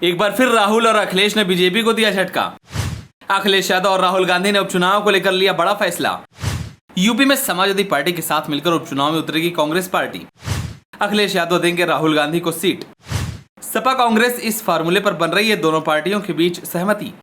एक बार फिर राहुल और अखिलेश ने बीजेपी को दिया झटका। अखिलेश यादव और राहुल गांधी ने उपचुनाव को लेकर लिया बड़ा फैसला। यूपी में समाजवादी पार्टी के साथ मिलकर उपचुनाव में उतरेगी कांग्रेस पार्टी। अखिलेश यादव देंगे राहुल गांधी को सीट। सपा कांग्रेस इस फार्मूले पर बन रही है दोनों पार्टियों के बीच सहमति।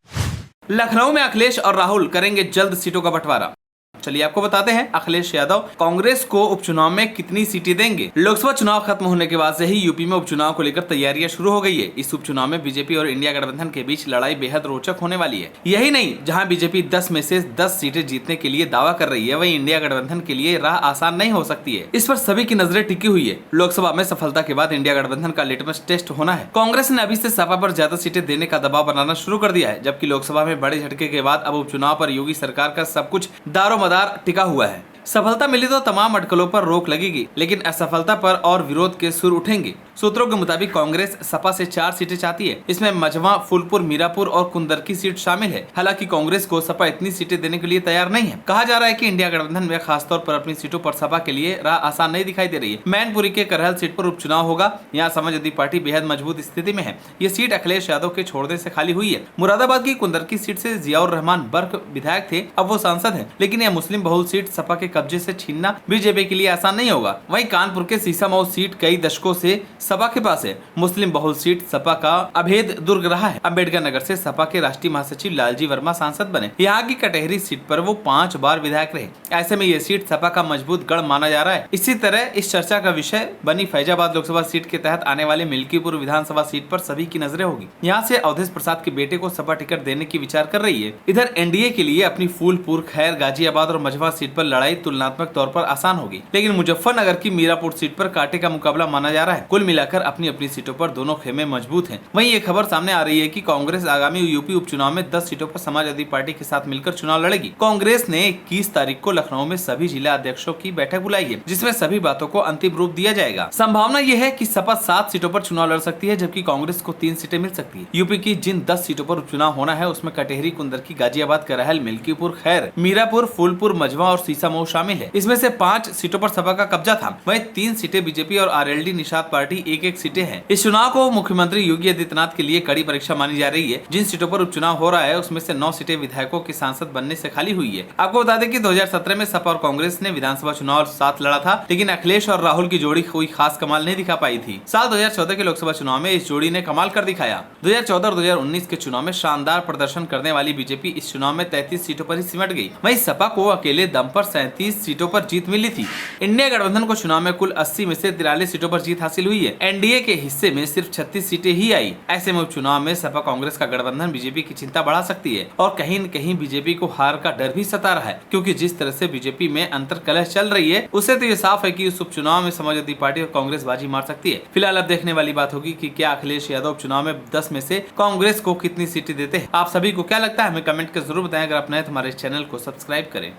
लखनऊ में अखिलेश और राहुल करेंगे जल्द सीटों का बंटवारा। चलिए आपको बताते हैं अखिलेश यादव कांग्रेस को उपचुनाव में कितनी सीटें देंगे। लोकसभा चुनाव खत्म होने के बाद से ही यूपी में उपचुनाव को लेकर तैयारियां शुरू हो गई है। इस उपचुनाव में बीजेपी और इंडिया गठबंधन के बीच लड़ाई बेहद रोचक होने वाली है। यही नहीं, जहां बीजेपी 10 में से 10 सीटें जीतने के लिए दावा कर रही है, वहीं इंडिया गठबंधन के लिए राह आसान नहीं हो सकती है। इस पर सभी की नजरें टिकी हुई है। लोकसभा में सफलता के बाद इंडिया गठबंधन का लिटमस टेस्ट होना है। कांग्रेस ने अभी से सपा पर ज्यादा सीटें देने का दबाव बनाना शुरू कर दिया है, जबकि लोकसभा में बड़े झटके के बाद अब उपचुनाव पर योगी सरकार का सब कुछ दारोमदार टिका हुआ है। सफलता मिली तो तमाम अटकलों पर रोक लगेगी, लेकिन असफलता पर और विरोध के सुर उठेंगे। सूत्रों के मुताबिक कांग्रेस सपा से 4 सीटें चाहती है। इसमें मझवा, फूलपुर, मीरापुर और कुंदर की सीट शामिल है। हालांकि कांग्रेस को सपा इतनी सीटें देने के लिए तैयार नहीं है। कहा जा रहा है कि इंडिया गठबंधन में खासतौर पर अपनी सीटों पर सपा के लिए राह आसान नहीं दिखाई दे रही है। मैनपुरी के करहल सीट पर उपचुनाव होगा। यहाँ समाजवादी पार्टी बेहद मजबूत स्थिति में है। ये सीट अखिलेश यादव के छोड़ने से खाली हुई है। मुरादाबाद की कुंदर की सीट से जियाउर रहमान बर्क विधायक थे, अब वो सांसद है। लेकिन यह मुस्लिम बहुल सीट सपा के कब्जे से छीनना बीजेपी के लिए आसान नहीं होगा। वहीं कानपुर के सीसामऊ सीट कई दशकों से सपा के पास है। मुस्लिम बहुल सीट सपा का अभेद दुर्ग रहा है। अम्बेडकर नगर से सपा के राष्ट्रीय महासचिव लालजी वर्मा सांसद बने। यहाँ की कटहरी सीट पर वो 5 बार विधायक रहे। ऐसे में ये सीट सपा का मजबूत गढ़ माना जा रहा है। इसी तरह इस चर्चा का विषय बनी फैजाबाद लोकसभा सीट के तहत आने वाले मिल्कीपुर विधानसभा सीट पर सभी की नजरें होगी। यहाँ से अवधेश प्रसाद के बेटे को सपा टिकट देने की विचार कर रही है। इधर एनडीए के लिए अपनी फूलपुर, खैर, गाजियाबाद और मझवा सीट पर लड़ाई तुलनात्मक तौर पर आसान होगी, लेकिन मुजफ्फरनगर की मीरापुर सीट पर कांटे का मुकाबला माना जा रहा है। कुल मिलाकर अपनी अपनी सीटों पर दोनों खेमे मजबूत हैं। वहीं ये खबर सामने आ रही है कि कांग्रेस आगामी यूपी उपचुनाव में 10 सीटों पर समाजवादी पार्टी के साथ मिलकर चुनाव लड़ेगी। कांग्रेस ने 21 तारीख को लखनऊ में सभी जिला अध्यक्षों की बैठक बुलाई है, जिसमें सभी बातों को अंतिम रूप दिया जाएगा। संभावना यह है कि सपा 7 सीटों पर चुनाव लड़ सकती है, जबकि कांग्रेस को 3 सीटें मिल सकती है। यूपी की जिन 10 सीटों पर उपचुनाव होना है, उसमें कटेहरी, कुंदर की, गाजियाबाद, करहल, मिल्कीपुर, खैर, मीरापुर, फूलपुर, मझवा और सीसामऊ शामिल है। इसमें से 5 सीटों पर सपा का कब्जा था। वहीं 3 सीटें बीजेपी और आरएलडी निषाद पार्टी 1-1 सीटें हैं। इस चुनाव को मुख्यमंत्री योगी आदित्यनाथ के लिए कड़ी परीक्षा मानी जा रही है। जिन सीटों पर उपचुनाव हो रहा है, उसमें से 9 सीटें विधायकों के सांसद बनने से खाली हुई है। आपको बता दें कि 2017 में सपा और कांग्रेस ने विधानसभा चुनाव साथ लड़ा था, लेकिन अखिलेश और राहुल की जोड़ी कोई खास कमाल नहीं दिखा पाई थी। साल 2014 के लोकसभा चुनाव में इस जोड़ी ने कमाल कर दिखाया। 2014 और 2019 के चुनाव में शानदार प्रदर्शन करने वाली बीजेपी इस चुनाव में 33 सीटों पर ही सिमट गई। वहीं सपा को अकेले दम पर 37 सीटों पर जीत मिली थी। इंडिया गठबंधन को चुनाव में कुल 80 में से 43 सीटों पर जीत हासिल हुई है। एनडीए के हिस्से में सिर्फ 36 सीटें ही आई। ऐसे में उपचुनाव में सपा कांग्रेस का गठबंधन बीजेपी की चिंता बढ़ा सकती है और कहीं न कहीं बीजेपी को हार का डर भी सता रहा है, क्योंकि जिस तरह से बीजेपी में अंतर कलह चल रही है, उससे तो ये साफ है कि इस उपचुनाव में समाजवादी पार्टी और कांग्रेस बाजी मार सकती है। फिलहाल अब देखने वाली बात होगी कि क्या अखिलेश यादव चुनाव में 10 में से कांग्रेस को कितनी सीटें देते हैं। आप सभी को क्या लगता है, हमें कमेंट कर जरूर बताएं। अगर आप नए तो हमारे चैनल को सब्सक्राइब करें।